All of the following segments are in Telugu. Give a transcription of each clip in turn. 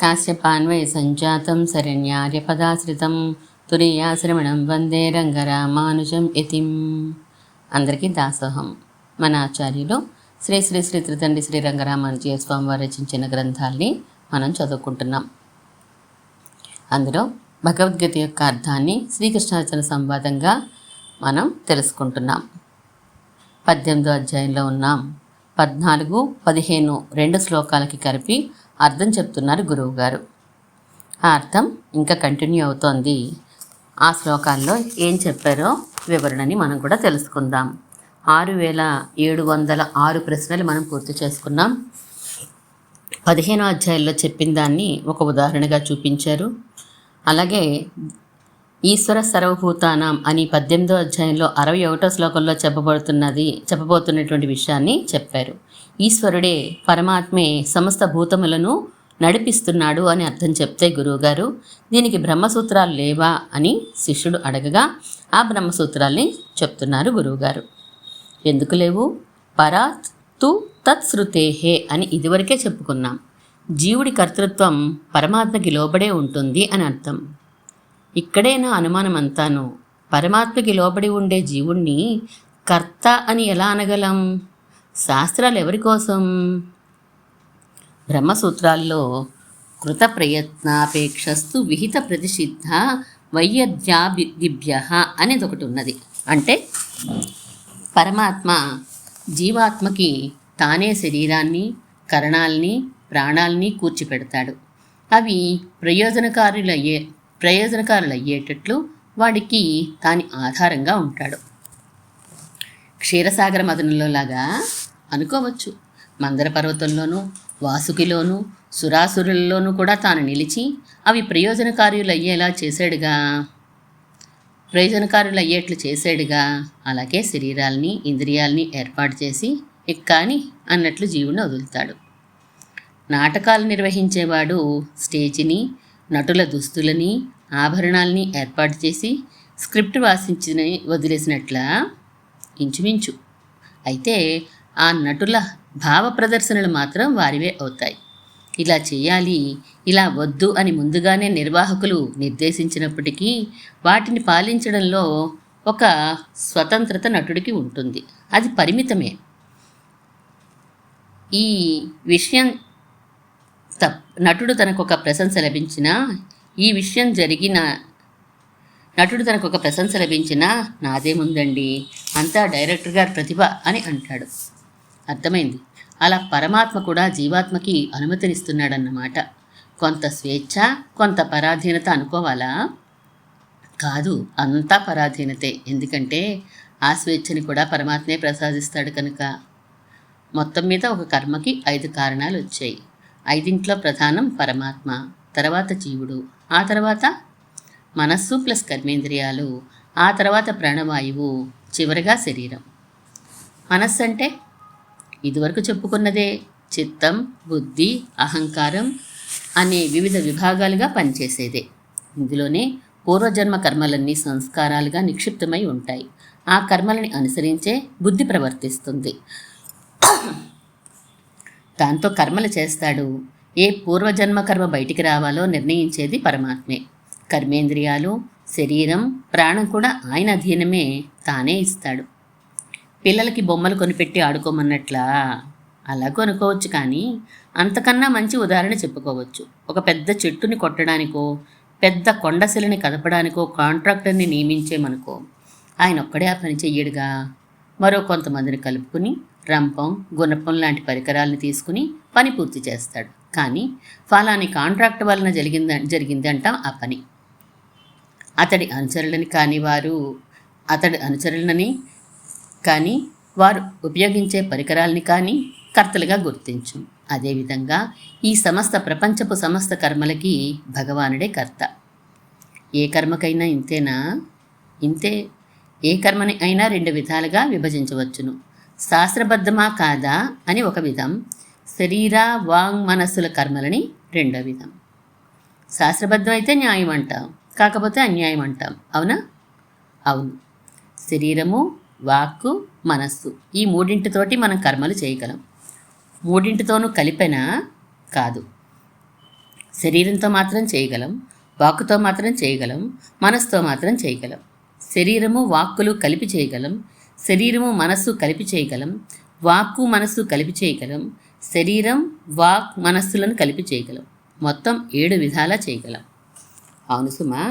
కాశ్యపాన్వయ సంజాతం శరణ్యార్యపదాశ్రితం తురీయాశ్రమణం వందే రంగరామానుజం యతిం. అందరికీ దాసోహం. మన ఆచార్యులు శ్రీ శ్రీ శ్రీ త్రితండ్రి శ్రీ రంగరామానుజీయ స్వామి వారు రచించిన గ్రంథాల్ని మనం చదువుకుంటున్నాం. అందులో భగవద్గీత యొక్క అర్థాన్ని శ్రీకృష్ణార్జున సంవాదంగా మనం తెలుసుకుంటున్నాం. 18వ అధ్యాయంలో ఉన్నాం. 14, 15 రెండు శ్లోకాలకి కలిపి అర్థం చెప్తున్నారు గురువుగారు. ఆ అర్థం ఇంకా కంటిన్యూ అవుతోంది. ఆ శ్లోకాల్లో ఏం చెప్పారో వివరణని మనం కూడా తెలుసుకుందాం. 6706 ప్రశ్నలు మనం పూర్తి చేసుకున్నాం. 15వ అధ్యాయంలో చెప్పిన దాన్ని ఒక ఉదాహరణగా చూపించారు. అలాగే ఈశ్వర సర్వభూతానాం అని 18వ అధ్యాయంలో 61వ శ్లోకంలో చెప్పబోతున్నటువంటి విషయాన్ని చెప్పారు. ఈశ్వరుడే, పరమాత్మే సమస్త భూతములను నడిపిస్తున్నాడు అని అర్థం చెప్తే గురువుగారు, దీనికి బ్రహ్మసూత్రాలు లేవా అని శిష్యుడు అడగగా ఆ బ్రహ్మసూత్రాల్ని చెప్తున్నారు గురువుగారు. ఎందుకు లేవు? పరాత్ తు తత్శ్రుతేహే అని ఇదివరకే చెప్పుకున్నాం. జీవుడి కర్తృత్వం పరమాత్మకి లోబడే ఉంటుంది అని అర్థం. ఇక్కడే నా అనుమానం అంతాను, పరమాత్మకి లోబడి ఉండే జీవుణ్ణి కర్త అని ఎలా అనగలం? శాస్త్రాలు ఎవరి కోసం? బ్రహ్మసూత్రాల్లో కృత ప్రయత్నాపేక్షస్తు విహిత ప్రతిషిద్ధ వైయద్యాదిభ్య అనేది ఒకటి ఉన్నది. అంటే పరమాత్మ జీవాత్మకి తానే శరీరాన్ని, కరణాల్ని, ప్రాణాల్ని కూర్చిపెడతాడు. అవి ప్రయోజనకారులయ్యేటట్లు వాడికి తాని ఆధారంగా ఉంటాడు. క్షీరసాగర మదనంలో లాగా అనుకోవచ్చు. మందర పర్వతంలోనూ, వాసుకిలోనూ, సురాసురులలోనూ కూడా తాను నిలిచి అవి ప్రయోజనకారులయ్యేట్లు చేశాడుగా. అలాగే శరీరాల్ని, ఇంద్రియాల్ని ఏర్పాటు చేసి ఎక్కాని అన్నట్లు జీవుని వదులుతాడు. నాటకాలు నిర్వహించేవాడు స్టేజిని, నటుల దుస్తులని, ఆభరణాల్ని ఏర్పాటు చేసి స్క్రిప్ట్ వదిలేసినట్ల ఇంచుమించు. అయితే ఆ నటుల భావ ప్రదర్శనలు మాత్రం వారివే అవుతాయి. ఇలా చేయాలి, ఇలా వద్దు అని ముందుగానే నిర్వాహకులు నిర్దేశించినప్పటికీ వాటిని పాలించడంలో ఒక స్వతంత్రత నటుడికి ఉంటుంది. అది పరిమితమే. ఈ విషయం నటుడు తనకు ఒక ప్రశంస లభించినా నాదేముందండి, అంతా డైరెక్టర్ గారి ప్రతిభ అని అంటాడు. అర్థమైంది? అలా పరమాత్మ కూడా జీవాత్మకి అనుమతినిస్తున్నాడన్నమాట. కొంత స్వేచ్ఛ, కొంత పరాధీనత అనుకోవాలా? కాదు, అంతా పరాధీనతే. ఎందుకంటే ఆ స్వేచ్ఛని కూడా పరమాత్మే ప్రసాదిస్తాడు కనుక. మొత్తం మీద ఒక కర్మకి 5 కారణాలు వచ్చాయి. 5 ప్రధానం పరమాత్మ, తర్వాత జీవుడు, ఆ తర్వాత మనస్సు ప్లస్ కర్మేంద్రియాలు, ఆ తర్వాత ప్రాణవాయువు, చివరిగా శరీరం. మనస్సు అంటే ఇదివరకు చెప్పుకున్నదే. చిత్తం, బుద్ధి, అహంకారం అనే వివిధ విభాగాలుగా పనిచేసేదే. ఇందులోనే పూర్వజన్మ కర్మలన్నీ సంస్కారాలుగా నిక్షిప్తమై ఉంటాయి. ఆ కర్మలని అనుసరించే బుద్ధి ప్రవర్తిస్తుంది. దాంతో కర్మలు చేస్తాడు. ఏ పూర్వజన్మ కర్మ బయటికి రావాలో నిర్ణయించేది పరమాత్మే. కర్మేంద్రియాలు, శరీరం, ప్రాణం కూడా ఆయన అధీనమే, తానే ఇస్తాడు. పిల్లలకి బొమ్మలు కొనిపెట్టి ఆడుకోమన్నట్లా అలా కొనుక్కోవచ్చు. కానీ అంతకన్నా మంచి ఉదాహరణ చెప్పుకోవచ్చు. ఒక పెద్ద చెట్టుని కొట్టడానికో, పెద్ద కొండశిలని కదపడానికో కాంట్రాక్టర్ని నియమించేమనుకో, ఆయన ఒక్కడే ఆ పని చెయ్యడుగా. మరో కొంతమందిని కలుపుకుని రంపం, గుణపం లాంటి పరికరాలను తీసుకుని పని పూర్తి చేస్తాడు. కానీ ఫలాని కాంట్రాక్ట్ వలన జరిగిందంటాం ఆ పని. అతడి అనుచరులని కానీ వారు ఉపయోగించే పరికరాలని కానీ కర్తలుగా గుర్తించు. అదేవిధంగా ఈ సమస్త ప్రపంచపు సమస్త కర్మలకి భగవానుడే కర్త. ఏ కర్మకైనా ఇంతేనా? ఇంతే. ఏ కర్మని అయినా 2 విధాలుగా విభజించవచ్చును. శాస్త్రబద్ధమా కాదా అని ఒక విధం, శరీర వాంగ్ మనస్సుల కర్మలని 2వ విధం. శాస్త్రబద్ధం అయితే న్యాయం అంటాం, కాకపోతే అన్యాయం అంటాం. అవునా? అవును. శరీరము, వాక్కు, మనస్సు ఈ 3తోటి మనం కర్మలు చేయగలం. 3తోనూ కలిపెనా? కాదు. శరీరంతో మాత్రం చేయగలం, వాక్కుతో మాత్రం చేయగలం, మనసుతో మాత్రం చేయగలం. శరీరము వాక్కులు కలిపి చేయగలం, శరీరము మనస్సు కలిపి చేయగలం, వాక్కు మనస్సు కలిపి చేయగలం, శరీరం వాక్ మనస్సులను కలిపి చేయగలం. మొత్తం 7 విధాలా చేయగలం. అవును సుమా,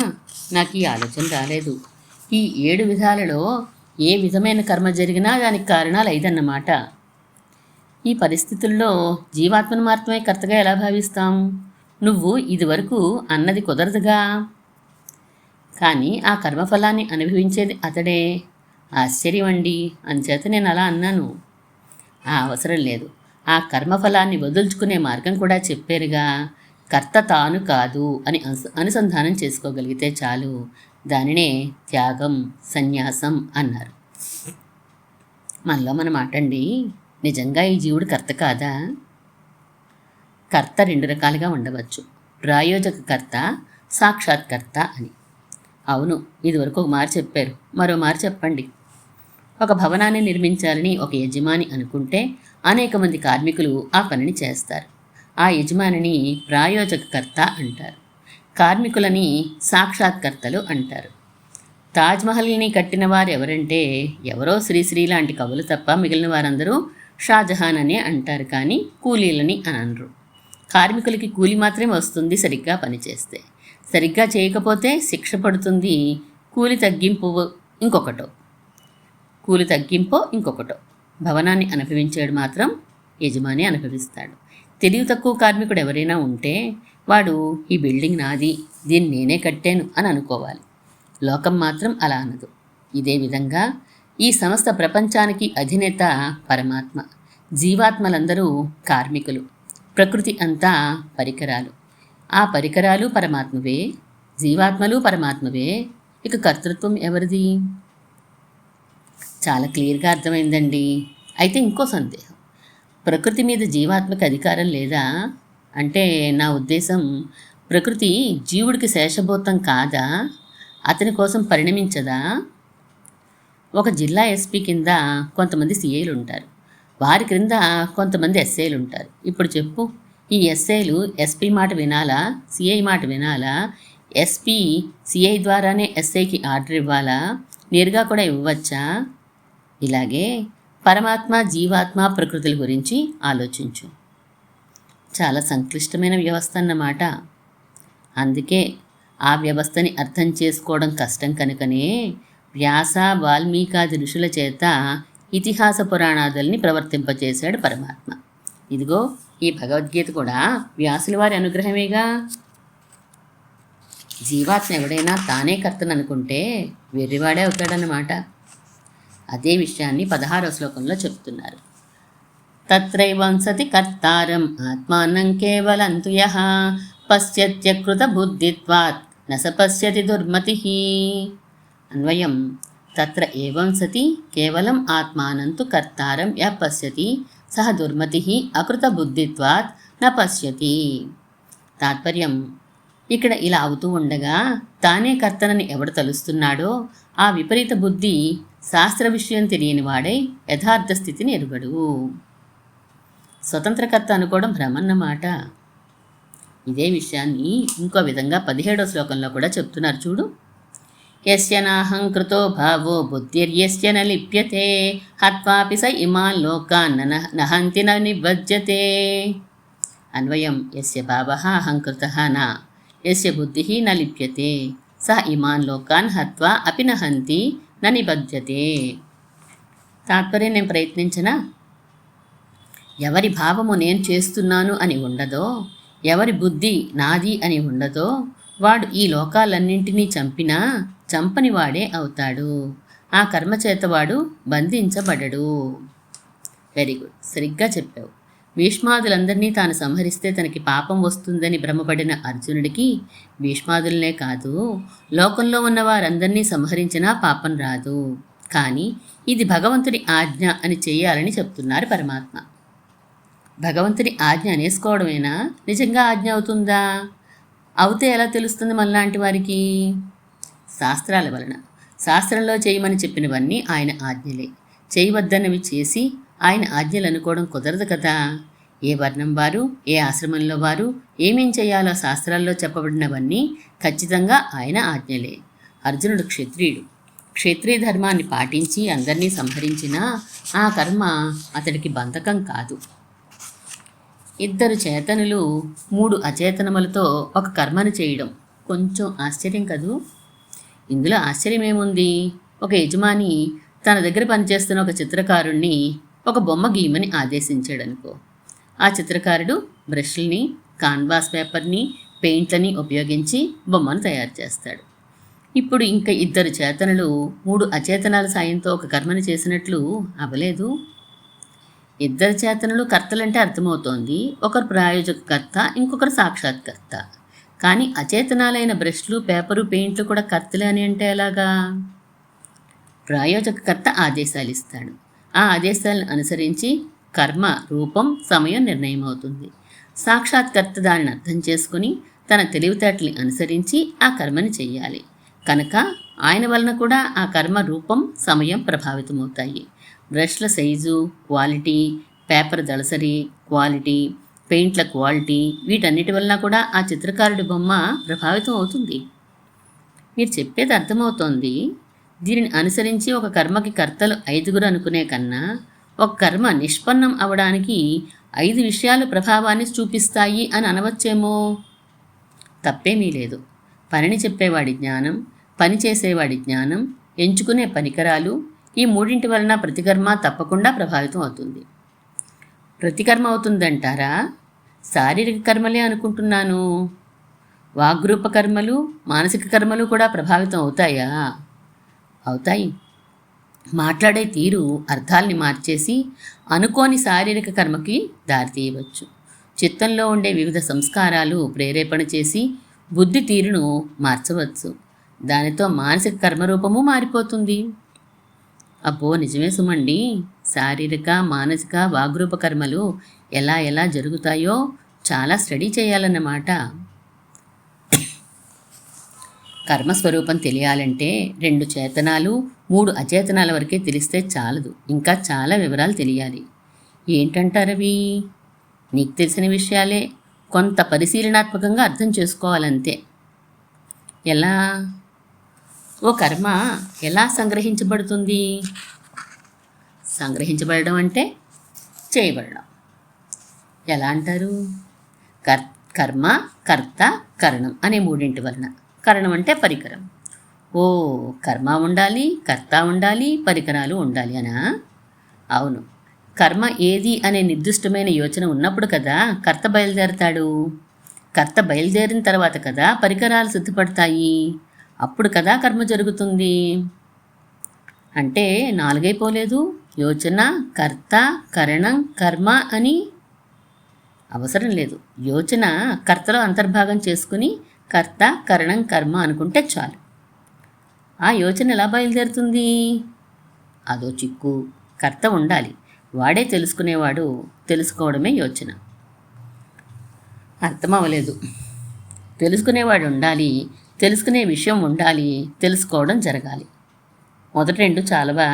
నాకు ఈ ఆలోచన రాలేదు. ఈ 7 విధాలలో ఏ విధమైన కర్మ జరిగినా దానికి కారణాలు 5 అన్నమాట. ఈ పరిస్థితుల్లో జీవాత్మను మాత్రమే కర్తగా ఎలా భావిస్తాం? నువ్వు ఇదివరకు అన్నది కుదరదుగా. కానీ ఆ కర్మఫలాన్ని అనుభవించేది అతడే. ఆశ్చర్యం అండి. అంచేత నేను అలా అన్నాను. ఆ అవసరం లేదు. ఆ కర్మఫలాన్ని వదులుచుకునే మార్గం కూడా చెప్పారుగా. కర్త తాను కాదు అని అనుసంధానం చేసుకోగలిగితే చాలు. దానినే త్యాగం, సన్యాసం అన్నారు. మనలో మన మాటండి, నిజంగా ఈ జీవుడు కర్త కాదా? కర్త 2 రకాలుగా ఉండవచ్చు. ప్రాయోజక కర్త, సాక్షాత్కర్త అని. అవును, ఇదివరకు ఒక మారు చెప్పారు, మరో మారు చెప్పండి. ఒక భవనాన్ని నిర్మించాలని ఒక యజమాని అనుకుంటే అనేక మంది కార్మికులు ఆ పనిని చేస్తారు. ఆ యజమానిని ప్రాయోజకకర్త అంటారు. కార్మికులని సాక్షాత్కర్తలు అంటారు. తాజ్మహల్ని కట్టిన వారు ఎవరంటే ఎవరో శ్రీశ్రీ లాంటి కవులు తప్ప మిగిలిన వారందరూ షాజహాన్ అనే అంటారు, కానీ కూలీలని అని అనరు. కార్మికులకి కూలి మాత్రమే వస్తుంది సరిగ్గా పనిచేస్తే. సరిగ్గా చేయకపోతే శిక్ష పడుతుంది. కూలి తగ్గింపు ఇంకొకటో. భవనాన్ని అనుభవించాడు మాత్రం యజమాని అనుభవిస్తాడు. తెలివి తక్కువ కార్మికుడు ఎవరైనా ఉంటే వాడు ఈ బిల్డింగ్ నాది, దీన్ని నేనే కట్టాను అని అనుకోవాలి. లోకం మాత్రం అలా అనదు. ఇదే విధంగా ఈ సమస్త ప్రపంచానికి అధినేత పరమాత్మ. జీవాత్మలందరూ కార్మికులు. ప్రకృతి అంతా పరికరాలు. ఆ పరికరాలు పరమాత్మవే, జీవాత్మలు పరమాత్మవే. ఇక కర్తృత్వం ఎవరిది? చాలా క్లియర్గా అర్థమైందండి. అయితే ఇంకో సందేహం, ప్రకృతి మీద జీవాత్మకి అధికారం లేదా అంటే నా ఉద్దేశం, ప్రకృతి జీవుడికి శేషభూతం కాదా? అతని కోసం పరిణమించదా? ఒక జిల్లా ఎస్పీ కింద కొంతమంది సిఐలు ఉంటారు, వారి క్రింద కొంతమంది ఎస్ఐలు ఉంటారు. ఇప్పుడు చెప్పు, ఈ ఎస్ఐలు ఎస్పీ మాట వినాలా, సిఐ మాట వినాలా? ఎస్పీ సిఐ ద్వారానే ఎస్ఐకి ఆర్డర్ ఇవ్వాలా? నేరుగా కూడా ఇవ్వచ్చా? ఇలాగే పరమాత్మ, జీవాత్మ, ప్రకృతుల గురించి ఆలోచించు. చాలా సంక్లిష్టమైన వ్యవస్థ అన్నమాట. అందుకే ఆ వ్యవస్థని అర్థం చేసుకోవడం కష్టం కనుకనే వ్యాస, వాల్మీకాది ఋషుల చేత ఇతిహాస పురాణాదుల్ని ప్రవర్తింపచేశాడు పరమాత్మ. ఇదిగో ఈ భగవద్గీత కూడా వ్యాసుల వారి అనుగ్రహమేగా. జీవాత్మ ఎవడైనా తానే కర్తను అనుకుంటే వెర్రివాడే అవుతాడన్నమాట. అదే విషయాన్ని 16వ శ్లోకంలో చెప్తున్నారు. తత్రైవం సతి కర్తారం ఆత్మానం కేవలం తు యః పశ్యత్యకృత బుద్ధిత్వాత్ న స పశ్యతి దుర్మతి. అన్వయం, తత్ర ఏవం సతి కేవలం ఆత్మానం తు కర్తారం యః పశ్యతి సహ దుర్మతి అకృత బుద్ధిత్వాత్ న పశ్యతి. తాత్పర్యం, ఇక్కడ ఇలా అవుతూ ఉండగా తానే కర్తనని ఎవడు తలుస్తున్నాడో ఆ విపరీత బుద్ధి శాస్త్ర విషయం తెలియని వాడై యథార్థ స్థితిని ఎరుగడు. స్వతంత్రకర్త అనుకోవడం భ్రమన్నమాట. ఇదే విషయాన్ని ఇంకో విధంగా 17వ శ్లోకంలో కూడా చెప్తున్నారు చూడు. యస్య నాహంకృతో భావో బుద్ధిర్యస్య న లిప్యతే హత్వాపి స ఇమాన్ లోకాన్ నహంతి న నిబధ్యతే. అన్వయం, యస్య భావః అహంకృతః న యస్య బుద్ధిః న లిప్యతే స ఇమాన్ లోకాన్ హత్వా అపి నహంతి న నిబధ్యతే. తాత్పర్యం నేను ప్రయత్నించనా? ఎవరి భావము నేను చేస్తున్నాను అని ఉండదో, ఎవరి బుద్ధి నాది అని ఉండదో, వాడు ఈ లోకాలన్నింటినీ చంపినా చంపని వాడే అవుతాడు. ఆ కర్మచేత వాడు బంధించబడడు. వెరీ గుడ్, సరిగ్గా చెప్పావు. భీష్మాదులందరినీ తాను సంహరిస్తే తనకి పాపం వస్తుందని భ్రమపడిన అర్జునుడికి భీష్మాదులనే కాదు, లోకంలో ఉన్న వారందరినీ సంహరించినా పాపం రాదు. కానీ ఇది భగవంతుడి ఆజ్ఞ అని చేయాలని చెప్తున్నారు పరమాత్మ. భగవంతుడి ఆజ్ఞ అనేసుకోవడమేనా నిజంగా ఆజ్ఞ అవుతుందా? అవుతే ఎలా తెలుస్తుంది మనలాంటి వారికి? శాస్త్రాల వలన. శాస్త్రంలో చేయమని చెప్పినవన్నీ ఆయన ఆజ్ఞలే. చేయవద్దన్నవి చేసి ఆయన ఆజ్ఞలు అనుకోవడం కుదరదు కదా. ఏ వర్ణం వారు, ఏ ఆశ్రమంలో వారు ఏమేం చేయాలో శాస్త్రాల్లో చెప్పబడినవన్నీ ఖచ్చితంగా ఆయన ఆజ్ఞలే. అర్జునుడు క్షత్రియుడు. క్షత్రియ ధర్మాన్ని పాటించి అందరినీ సంహరించినా ఆ కర్మ అతడికి బంధకం కాదు. ఇద్దరు చేతనులు 3 అచేతనములతో ఒక కర్మను చేయడం కొంచెం ఆశ్చర్యం కదూ. ఇందులో ఆశ్చర్యమేముంది? ఒక యజమాని తన దగ్గర పనిచేస్తున్న ఒక చిత్రకారుణ్ణి ఒక బొమ్మ గీయమని ఆదేశించాడనుకో. ఆ చిత్రకారుడు బ్రష్లని, కాన్వాస్ పేపర్ని, పెయింట్లని ఉపయోగించి బొమ్మను తయారు చేస్తాడు. ఇప్పుడు ఇంకా ఇద్దరు చేతనులు 3 అచేతనాల సాయంతో ఒక కర్మను చేసినట్లు అవలేదు. ఇద్దరు చేతనులు కర్తలంటే అర్థమవుతోంది. ఒకరు ప్రాయోజకకర్త, ఇంకొకరు సాక్షాత్కర్త. కానీ అచేతనాలైన బ్రష్లు, పేపరు, పెయింట్లు కూడా కర్తలే అని అంటే ఎలాగా? ప్రాయోజకకర్త ఆదేశాలు ఇస్తాడు. ఆ ఆదేశాలను అనుసరించి కర్మ రూపం, సమయం నిర్ణయం అవుతుంది. సాక్షాత్కర్త దానిని అర్థం చేసుకుని తన తెలివితేటల్ని అనుసరించి ఆ కర్మని చెయ్యాలి. కనుక ఆయన వలన కూడా ఆ కర్మ రూపం, సమయం ప్రభావితమవుతాయి. బ్రష్ల సైజు, క్వాలిటీ, పేపర్ దళసరి, క్వాలిటీ, పెయింట్ల క్వాలిటీ, వీటన్నిటి వలన కూడా ఆ చిత్రకారుడి బొమ్మ ప్రభావితం అవుతుంది. మీరు చెప్పేది అర్థమవుతోంది. దీనిని అనుసరించి ఒక కర్మకి కర్తలు 5 అనుకునే కన్నా ఒక కర్మ నిష్పన్నం అవడానికి 5 విషయాలు ప్రభావాన్ని చూపిస్తాయి అని అనవచ్చేమో. తప్పేమీ లేదు. పనిని చెప్పేవాడి జ్ఞానం, పని చేసేవాడి జ్ఞానం, ఎంచుకునే పరికరాలు, ఈ 3 వలన ప్రతికర్మ తప్పకుండా ప్రభావితం అవుతుంది. ప్రతికర్మ అవుతుందంటారా? శారీరక కర్మలే అనుకుంటున్నాను. వాగ్రూప కర్మలు, మానసిక కర్మలు కూడా ప్రభావితం అవుతాయా? అవుతాయి. మాట్లాడే తీరు అర్థాల్ని మార్చేసి అనుకోని శారీరక కర్మకి దారితీయవచ్చు. చిత్తంలో ఉండే వివిధ సంస్కారాలు ప్రేరేపణ చేసి బుద్ధి తీరును మార్చవచ్చు. దానితో మానసిక కర్మరూపము మారిపోతుంది. అబ్బో, నిజమే సుమండి. శారీరక, మానసిక, వాగ్రూప కర్మలు ఎలా ఎలా జరుగుతాయో చాలా స్టడీ చేయాలన్నమాట. కర్మస్వరూపం తెలియాలంటే 2 చేతనాలు, 3 అచేతనాల వరకే తెలిస్తే చాలదు. ఇంకా చాలా వివరాలు తెలియాలి. ఏంటంటారవి? నీకు తెలిసిన విషయాలే. కొంత పరిశీలనాత్మకంగా అర్థం చేసుకోవాలంతే. ఎలా? ఓ కర్మ ఎలా సంగ్రహించబడుతుంది? సంగ్రహించబడడం అంటే చేయబడడం. ఎలా అంటారు? కర్మ, కర్త, కరణం అనే 3 వలన. కరణం అంటే పరికరం. ఓ, కర్మ ఉండాలి, కర్త ఉండాలి, పరికరాలు ఉండాలి అనా? అవును. కర్మ ఏది అనే నిర్దిష్టమైన యోచన ఉన్నప్పుడు కదా కర్త బయలుదేరతాడు. కర్త బయలుదేరిన తర్వాత కదా పరికరాలు సిద్ధపడతాయి. అప్పుడు కదా కర్మ జరుగుతుంది. అంటే 4 అయిపోలేదు? యోచన, కర్త, కరణం, కర్మ అని అవసరం లేదు. యోచన కర్తలో అంతర్భాగం చేసుకుని కర్త, కరణం, కర్మ అనుకుంటే చాలు. ఆ యోచన ఎలా బయలుదేరుతుంది? అదో చిక్కు. కర్త ఉండాలి, వాడే తెలుసుకునేవాడు. తెలుసుకోవడమే యోచన. అర్థం అవ్వలేదు. తెలుసుకునేవాడు ఉండాలి, తెలుసుకునే విషయం ఉండాలి, తెలుసుకోవడం జరగాలి. మొదటి 2 చాలవా?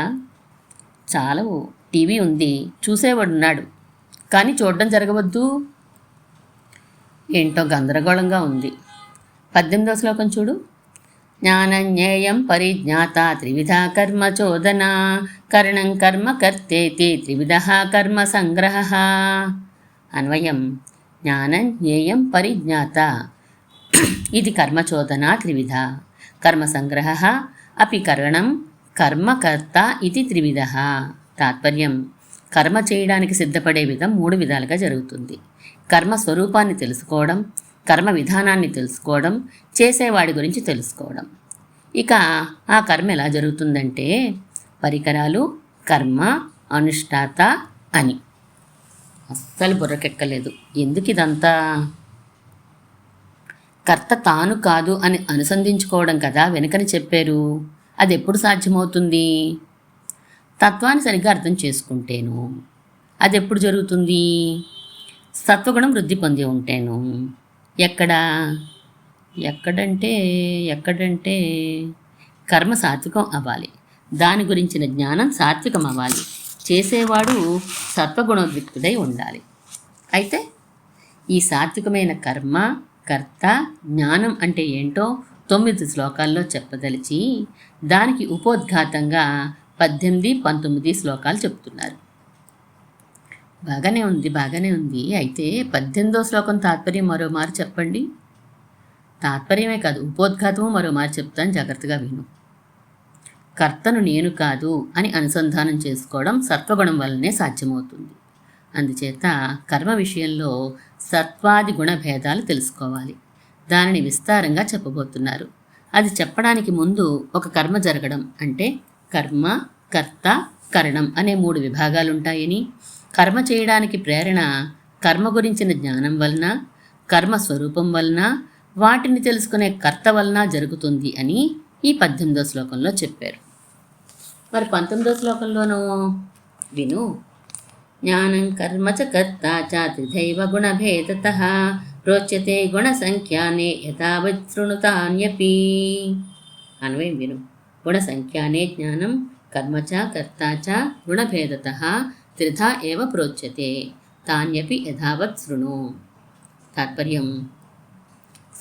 చాలవు. టీవీ ఉంది, చూసేవాడు ఉన్నాడు, కానీ చూడడం జరగవద్దు. ఏంటో గందరగోళంగా ఉంది. 18వ శ్లోకం చూడు. జ్ఞానజ్ఞేయం పరిజ్ఞాత త్రివిధా కర్మ చోదన కరణం కర్మ కర్తేతి త్రివిధ కర్మ సంగ్రహ. అన్వయం. జ్ఞానం జ్ఞేయం పరిజ్ఞాత ఇది కర్మచోదన త్రివిధ, కర్మ సంగ్రహ అపి కరణం కర్మకర్త ఇది త్రివిధ. తాత్పర్యం: కర్మ చేయడానికి సిద్ధపడే విధం 3 విధాలుగా జరుగుతుంది. కర్మ స్వరూపాన్ని తెలుసుకోవడం, కర్మ విధానాన్ని తెలుసుకోవడం, చేసేవాడి గురించి తెలుసుకోవడం. ఇక ఆ కర్మ ఎలా జరుగుతుందంటే పరికరాలు, కర్మ, అనుష్ఠాత అని. అస్సలు బుర్రకెక్కలేదు. ఎందుకు ఇదంతా? కర్త తాను కాదు అని అనుసంధించుకోవడం కదా వెనుకని చెప్పారు. అది ఎప్పుడు సాధ్యమవుతుంది? తత్వాన్ని సరిగ్గా అర్థం చేసుకుంటేను. అది ఎప్పుడు జరుగుతుంది? సత్వగుణం వృద్ధి పొంది ఉంటేను. ఎక్కడంటే కర్మ సాత్వికం అవ్వాలి. దాని గురించిన జ్ఞానం సాత్వికం అవ్వాలి. చేసేవాడు సత్వగుణోద్రిక్తుడై ఉండాలి. అయితే ఈ సాత్వికమైన కర్మ, కర్త, జ్ఞానం అంటే ఏంటో 9 శ్లోకాల్లో చెప్పదలిచి దానికి ఉపోద్ఘాతంగా 18, 19 శ్లోకాలు చెప్తున్నారు. బాగానే ఉంది. అయితే 18వ శ్లోకం తాత్పర్యం మరోమారు చెప్పండి. తాత్పర్యమే కాదు, ఉపోద్ఘాతము మరోమారు చెప్తాను, జాగ్రత్తగా విను. కర్తను నేను కాదు అని అనుసంధానం చేసుకోవడం సత్వగుణం వల్లనే సాధ్యమవుతుంది. అందుచేత కర్మ విషయంలో సత్వాది గుణ భేదాలు తెలుసుకోవాలి. దానిని విస్తారంగా చెప్పబోతున్నారు. అది చెప్పడానికి ముందు ఒక కర్మ జరగడం అంటే కర్మ, కర్త, కరణం అనే 3 విభాగాలుంటాయని, కర్మ చేయడానికి ప్రేరణ కర్మ గురించిన జ్ఞానం వలన, కర్మ స్వరూపం వలన, వాటిని తెలుసుకునే కర్త వలన జరుగుతుంది అని ఈ 18వ శ్లోకంలో చెప్పారు. మరి 19వ శ్లోకంలోనూ విను. జ్ఞానం కర్మ చ కర్త చ త్రిధైవ గుణభేదతః ప్రోచ్యతే గుణసంఖ్యానే యథావత్ శృణుతాన్యపి. అన్వయం విను. గుణసంఖ్యానే జ్ఞానం కర్మ చ కర్త చ గుణభేదతః త్రిధా ఏవ ప్రోచ్యతే తాన్యపి యథావత్ శృణు. తాత్పర్యం: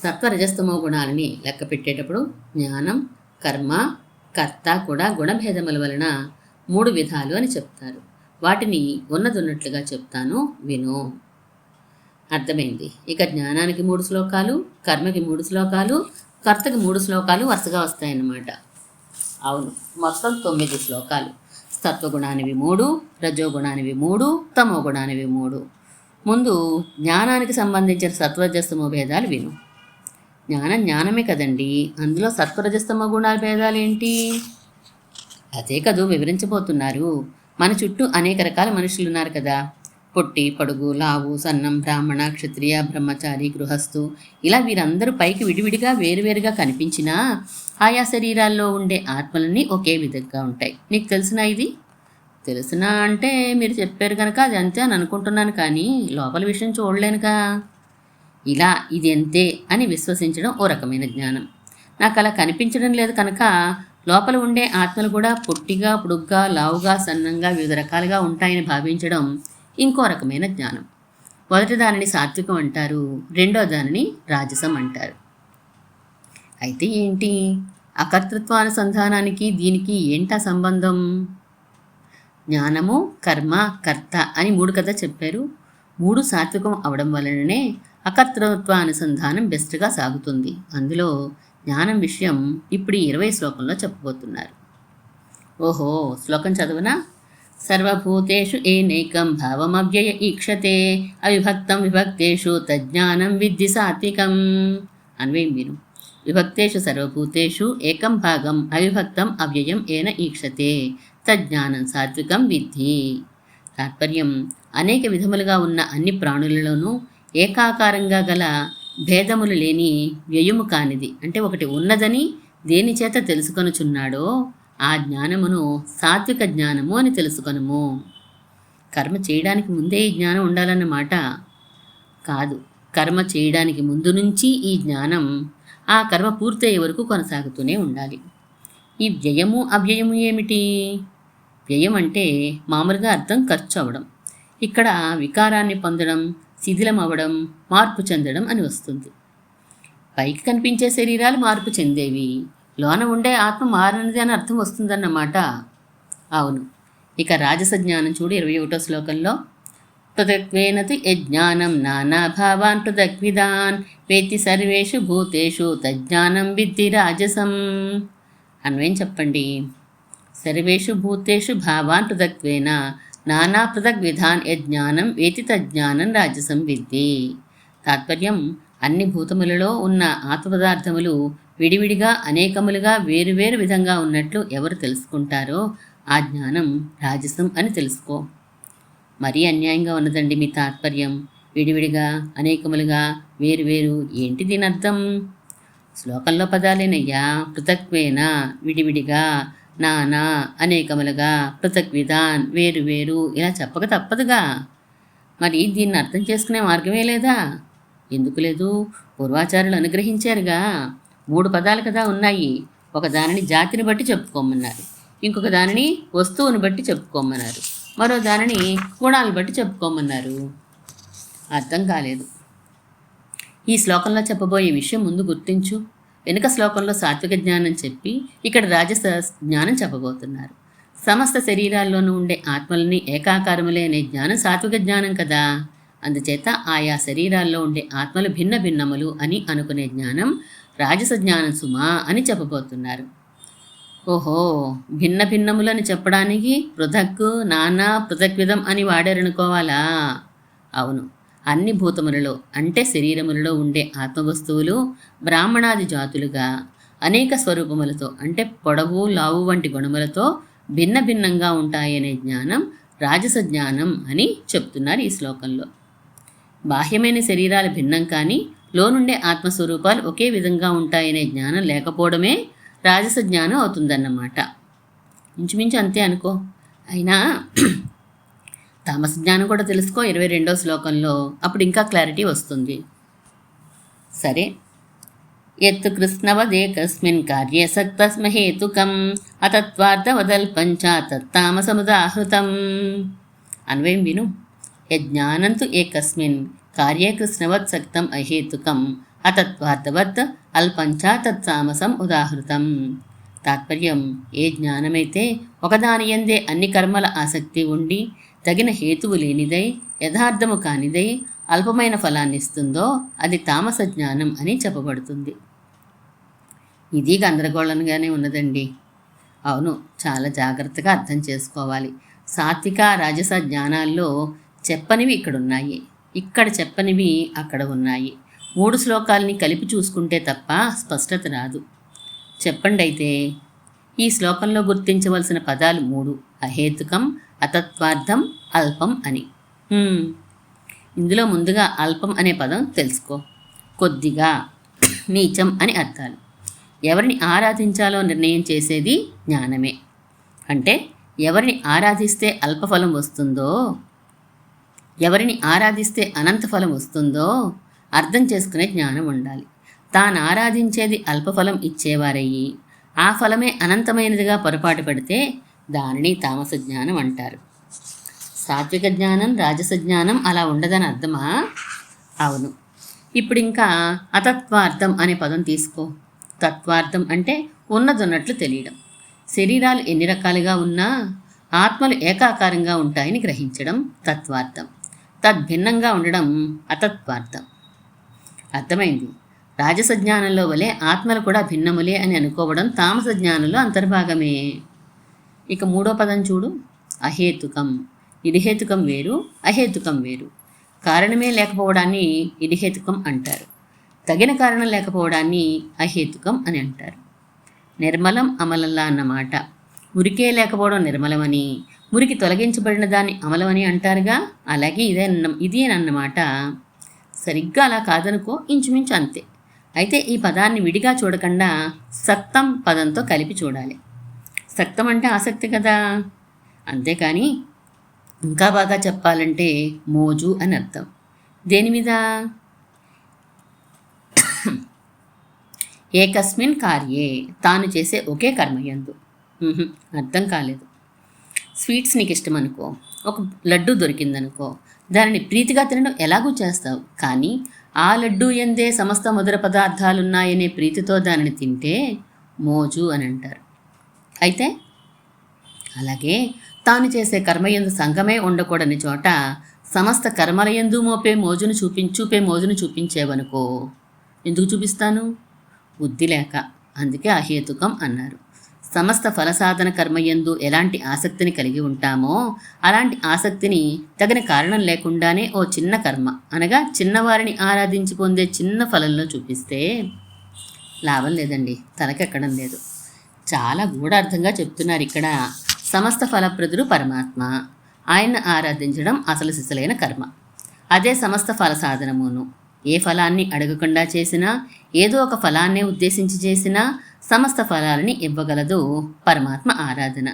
సత్వరజస్తమో గుణాలని లెక్క పెట్టేటప్పుడు జ్ఞానం, కర్మ, కర్త కూడా గుణభేదముల వలన 3 విధాలు అని చెప్తారు. వాటిని ఉన్నట్లుగా చెప్తాను, విను. అర్థమైంది. ఇక జ్ఞానానికి 3 శ్లోకాలు, కర్మకి 3 శ్లోకాలు, కర్తకి 3 శ్లోకాలు వరుసగా వస్తాయన్నమాట. అవును, మొత్తం 9 శ్లోకాలు. సత్వగుణానివి 3, రజోగుణానివి 3, తమో గుణానివి 3. ముందు జ్ఞానానికి సంబంధించిన సత్వరజస్తమో భేదాలు విను. జ్ఞానమే కదండి, అందులో సత్వరజస్తమో గుణాల భేదాలు ఏంటి? అదే కదూ వివరించబోతున్నారు. మన చుట్టూ అనేక రకాల మనుషులు ఉన్నారు కదా. పొట్టి, పొడుగు, లావు, సన్నం, బ్రాహ్మణ, క్షత్రియ, బ్రహ్మచారి, గృహస్థు, ఇలా వీరందరూ పైకి విడివిడిగా వేరువేరుగా కనిపించినా ఆయా శరీరాల్లో ఉండే ఆత్మలన్నీ ఒకే విధంగా ఉంటాయి. నీకు తెలిసినా ఇది? తెలిసినా అంటే మీరు చెప్పారు కనుక అది అంతే అని అనుకుంటున్నాను, కానీ లోపల విషయం చూడలేనుగా. ఇలా ఇది అంతే అని విశ్వసించడం ఓ రకమైన జ్ఞానం. నాకు అలా కనిపించడం లేదు కనుక లోపల ఉండే ఆత్మలు కూడా పొట్టిగా, పొడుగ్గా, లావుగా, సన్నంగా వివిధ రకాలుగా ఉంటాయని భావించడం ఇంకో రకమైన జ్ఞానం. మొదటి దానిని సాత్వికం అంటారు, రెండో దానిని రాజసం అంటారు. అయితే ఏంటి అకర్తృత్వానుసంధానానికి దీనికి ఏంటా సంబంధం? జ్ఞానము, కర్మ, కర్త అని 3 కదా చెప్పారు. 3 సాత్వికం అవడం వలననే అకర్తృత్వానుసంధానం బెస్ట్గా సాగుతుంది. అందులో జ్ఞానం విషయం ఇప్పుడు 20 శ్లోకంలో చెప్పబోతున్నారు. ఓహో, శ్లోకం చదవనా? సర్వభూతేషు ఏనైకం భావమవ్యయ ఈక్షతే అవిభక్తం విభక్తేషు తజ్ఞానం విద్ధి సాత్వికం. అన్వయం విను. విభక్తేషు సర్వభూతేషు ఏకం భాగం అవిభక్తం అవ్యయం ఏన ఈక్షతే తజ్ఞానం సాత్వికం విద్ధి. తాత్పర్యం: అనేక విధములుగా ఉన్న అన్ని ప్రాణులలోనూ ఏకాకారంగా గల భేదములు లేని వ్యయము కానిది, అంటే ఒకటి ఉన్నదని దేని చేత తెలుసుకొనుచున్నాడో ఆ జ్ఞానమును సాత్విక జ్ఞానము అని తెలుసుకొనుము. కర్మ చేయడానికి ముందే ఈ జ్ఞానం ఉండాలన్నమాట కాదు. కర్మ చేయడానికి ముందు నుంచి ఈ జ్ఞానం ఆ కర్మ పూర్తయ్యే వరకు కొనసాగుతూనే ఉండాలి. ఈ వ్యయము అవ్యయము ఏమిటి? వ్యయం అంటే మామూలుగా అర్థం ఖర్చు అవ్వడం. ఇక్కడ వికారాన్ని పొందడం, శిథిలం అవ్వడం, మార్పు చెందడం అని వస్తుంది. పైకి కనిపించే శరీరాలు మార్పు చెందేవి, లోన ఉండే ఆత్మ మారనిది అని అర్థం వస్తుందన్నమాట. అవును. ఇక రాజస జ్ఞానం చూడు 21వ శ్లోకంలో. పృథక్వేనతు యజ్ఞానం నానాభావాన్ పృథక్విదాన్ వేత్తి సర్వేషు భూతేషు తజ్ఞానం విద్ధి రాజసం. అన్వయం చెప్పండి. సర్వేషు భూతేషు భావాన్ పృథక్వేన నానా పృథగ్విధాన్ యజ్ఞానం వేతి తజ్ఞానం రాజసం విద్ధి. తాత్పర్యం: అన్ని భూతములలో ఉన్న ఆత్మపదార్థములు విడివిడిగా అనేకములుగా వేరువేరు విధంగా ఉన్నట్లు ఎవరు తెలుసుకుంటారో ఆ జ్ఞానం రాజసం అని తెలుసుకో. మరీ అన్యాయంగా ఉన్నదండి మీ తాత్పర్యం. విడివిడిగా అనేకములుగా వేరువేరు ఏంటి దీని అర్థం? శ్లోకంలో పదాలేనయ్యా. పృథక్వేన విడివిడిగా, నానా అనేకములుగా, పృథక్విధాన్ వేరువేరు, ఇలా చెప్పక తప్పదుగా. మరి దీన్ని అర్థం చేసుకునే మార్గమే లేదా? ఎందుకు లేదు? పూర్వాచార్యులు అనుగ్రహించారుగా. 3 పదాలు కదా ఉన్నాయి. ఒక దానిని జాతిని బట్టి చెప్పుకోమన్నారు, ఇంకొక దానిని వస్తువుని బట్టి చెప్పుకోమన్నారు, మరో దానిని గుణాలను బట్టి చెప్పుకోమన్నారు. అర్థం కాలేదు. ఈ శ్లోకంలో చెప్పబోయే విషయం ముందు గుర్తించు. వెనుక శ్లోకంలో సాత్విక జ్ఞానం చెప్పి ఇక్కడ రాజస జ్ఞానం చెప్పబోతున్నారు. సమస్త శరీరాల్లోనూ ఉండే ఆత్మలని ఏకాకారములే అనే జ్ఞానం సాత్విక జ్ఞానం కదా. అందుచేత ఆయా శరీరాల్లో ఉండే ఆత్మలు భిన్న భిన్నములు అని అనుకునే జ్ఞానం రాజస జ్ఞానం సుమా అని చెప్పబోతున్నారు. ఓహో, భిన్న భిన్నములని చెప్పడానికి పృథక్కు, నానా, పృథక్విధం అని వాడారనుకోవాలా? అవును, అన్ని భూతములలో అంటే శరీరములలో ఉండే ఆత్మవస్తువులు బ్రాహ్మణాది జాతులుగా అనేక స్వరూపములతో అంటే పొడవు, లావు వంటి గుణములతో భిన్న భిన్నంగా ఉంటాయనే జ్ఞానం రాజస జ్ఞానం అని చెప్తున్నారు ఈ శ్లోకంలో. బాహ్యమైన శరీరాలు భిన్నం కానీ లోనుండే ఆత్మస్వరూపాలు ఒకే విధంగా ఉంటాయనే జ్ఞానం లేకపోవడమే రాజస జ్ఞానం అవుతుందన్నమాట. ఇంచుమించు అంతే అనుకో. అయినా తామస జ్ఞానం కూడా తెలుసుకో 22వ శ్లోకంలో, అప్పుడు ఇంకా క్లారిటీ వస్తుంది. సరే, ఎత్తు కృష్ణవదేకస్మిన్ కార్యే సక్తస్మహేతుకం అతత్వార్థవదల్పంచ తత్తామసముదాహృతం. అన్వయం విను. యజ్ఞానంతు ఏకస్మిన్ కార్యే కృష్ణవత్ సక్తం అహేతుకం అతత్వార్థవత్ అల్పంచ తత్తామసం ఉదాహృతం. తాత్పర్యం, ఏ జ్ఞానమైతే ఒకదాని యందే అన్ని కర్మల ఆసక్తి ఉండి తగిన హేతువు లేనిదై యథార్థము కానిదై అల్పమైన ఫలాన్నిస్తుందో అది తామస జ్ఞానం అని చెప్పబడుతుంది. ఇది గందరగోళంగానే ఉన్నదండి. అవును, చాలా జాగ్రత్తగా అర్థం చేసుకోవాలి. సాత్విక రాజస జ్ఞానాల్లో చెప్పనివి ఇక్కడున్నాయి, ఇక్కడ చెప్పనివి అక్కడ ఉన్నాయి. 3 శ్లోకాలని కలిపి చూసుకుంటే తప్ప స్పష్టత రాదు. చెప్పండి అయితే. ఈ శ్లోకంలో గుర్తించవలసిన పదాలు 3: అహేతుకం, అతత్వార్థం, అల్పం అని. ఇందులో ముందుగా అల్పం అనే పదం తెలుసుకో. కొద్దిగా, నీచం అని అర్థాలు. ఎవరిని ఆరాధించాలో నిర్ణయం చేసేది జ్ఞానమే. అంటే ఎవరిని ఆరాధిస్తే అల్పఫలం వస్తుందో, ఎవరిని ఆరాధిస్తే అనంత ఫలం వస్తుందో అర్థం చేసుకునే జ్ఞానం ఉండాలి. తాను ఆరాధించేది అల్పఫలం ఇచ్చేవారయ్యి ఆ ఫలమే అనంతమైనదిగా పొరపాటు పడితే దానిని తామస జ్ఞానం అంటారు. సాత్విక జ్ఞానం, రాజస జ్ఞానం అలా ఉండదని అర్థమా? అవును. ఇప్పుడు ఇంకా అతత్వార్థం అనే పదం తీసుకో. తత్వార్థం అంటే ఉన్నదన్నట్లు తెలియడం. శరీరాలు ఎన్ని రకాలుగా ఉన్నా ఆత్మలు ఏకాకారంగా ఉంటాయని గ్రహించడం తత్వార్థం. తద్భిన్నంగా ఉండడం అతత్వార్థం. అర్థమైంది. రాజస జ్ఞానంలో వలె ఆత్మలు కూడా భిన్నములే అని అనుకోవడం తామస జ్ఞానంలో అంతర్భాగమే. ఇక 3వ పదం చూడు. అహేతుకం. ఇడిహేతుకం వేరు, అహేతుకం వేరు. కారణమే లేకపోవడాన్ని ఇడిహేతుకం అంటారు. తగిన కారణం లేకపోవడాన్ని అహేతుకం అని అంటారు. నిర్మలం అమలంలా అన్నమాట. మురికే లేకపోవడం నిర్మలమని, మురికి తొలగించబడిన దాన్ని అమలమని అంటారుగా, అలాగే ఇదేనన్నమాట. సరిగ్గా అలా కాదనుకో, ఇంచుమించు అంతే. అయితే ఈ పదాన్ని విడిగా చూడకుండా సక్తం పదంతో కలిపి చూడాలి. సక్తం అంటే ఆసక్తి కదా. అంతేకాని ఇంకా బాగా చెప్పాలంటే మోజు అని అర్థం. దేని మీద? ఏకస్మిన్ కార్యే, తాను చేసే ఒకే కర్మయందు. అర్థం కాలేదు. స్వీట్స్ నీకు ఇష్టం అనుకో, ఒక లడ్డు దొరికిందనుకో, దానిని ప్రీతిగా తినడం ఎలాగూ చేస్తావు. కానీ ఆ లడ్డూ ఎందే సమస్త మధుర పదార్థాలున్నాయనే ప్రీతితో దానిని తింటే మోజు అని అంటారు. అయితే అలాగే తాను చేసే కర్మయందు సంగమే ఉండకూడని చోట సమస్త కర్మలయందు చూపే మోజును చూపించేవనుకో. ఎందుకు చూపిస్తాను? బుద్ధి లేక. అందుకే అహేతుకం అన్నారు. సమస్త ఫలసాధన కర్మయందు ఎలాంటి ఆసక్తిని కలిగి ఉంటామో అలాంటి ఆసక్తిని తగిన కారణం లేకుండానే ఓ చిన్న కర్మ అనగా చిన్నవారిని ఆరాధించి పొందే చిన్న ఫలంలో చూపిస్తే లాభం లేదండి, తలకెక్కడం లేదు. చాలా గూఢార్థంగా చెప్తున్నారు ఇక్కడ. సమస్త ఫలప్రదుడు పరమాత్మ, ఆయన్ని ఆరాధించడం అసలు సిసలైన కర్మ. అదే సమస్త ఫల సాధనమును. ఏ ఫలాన్ని అడగకుండా చేసినా, ఏదో ఒక ఫలాన్నే ఉద్దేశించి చేసినా సమస్త ఫలాలని ఇవ్వగలదు పరమాత్మ ఆరాధన.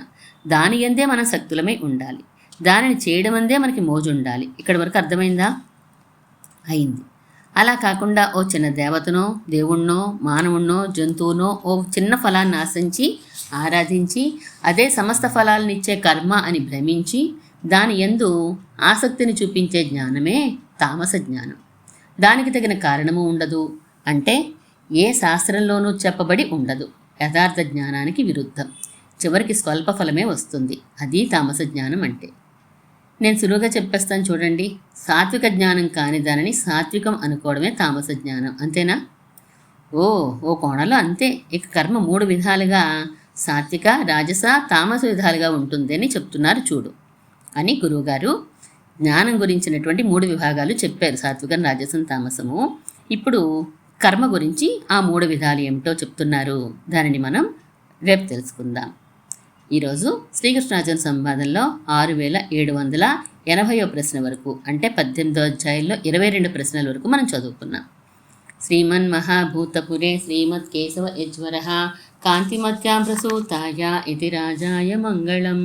దాని యందే మనం శక్తులమై ఉండాలి. దానిని చేయడం అందే మనకి మోజు ఉండాలి. ఇక్కడి వరకు అర్థమైందా? అయింది. అలా కాకుండా ఓ చిన్న దేవతనో, దేవుణ్ణో, మానవుణ్ణో, జంతువునో ఓ చిన్న ఫలాన్ని ఆశించి ఆరాధించి అదే సమస్త ఫలాలనిచ్చే కర్మ అని భ్రమించి దాని యందు ఆసక్తిని చూపించే జ్ఞానమే తామస జ్ఞానం. దానికి తగిన కారణము ఉండదు, అంటే ఏ శాస్త్రంలోనూ చెప్పబడి ఉండదు. యథార్థ జ్ఞానానికి విరుద్ధం. చివరికి స్వల్ప ఫలమే వస్తుంది. అది తామస జ్ఞానం అంటే. నేను సులువుగా చెప్పేస్తాను చూడండి. సాత్విక జ్ఞానం కాని దానిని సాత్వికం అనుకోవడమే తామస జ్ఞానం. అంతేనా? ఓ కోణలో అంతే. ఇక కర్మ 3 విధాలుగా సాత్విక, రాజస, తామస విధాలుగా ఉంటుంది అని చెప్తున్నారు చూడు అని గురువుగారు జ్ఞానం గురించినటువంటి 3 విభాగాలు చెప్పారు. సాత్వికం, రాజసం, తామసము. ఇప్పుడు కర్మ గురించి ఆ 3 విధాలు ఏమిటో చెప్తున్నారు. దానిని మనం రేపు తెలుసుకుందాం. ఈరోజు శ్రీకృష్ణార్జున సంవాదంలో 6780వ ప్రశ్న వరకు, అంటే 18వ అధ్యాయంలో 22 ప్రశ్నల వరకు మనం చదువుకున్నాం. శ్రీమన్మహాభూతపురే శ్రీమత్కేశవ యజ్వరః కాంతిమత్యాం ప్రసూతాయ ఇతి రాజాయ మంగళం.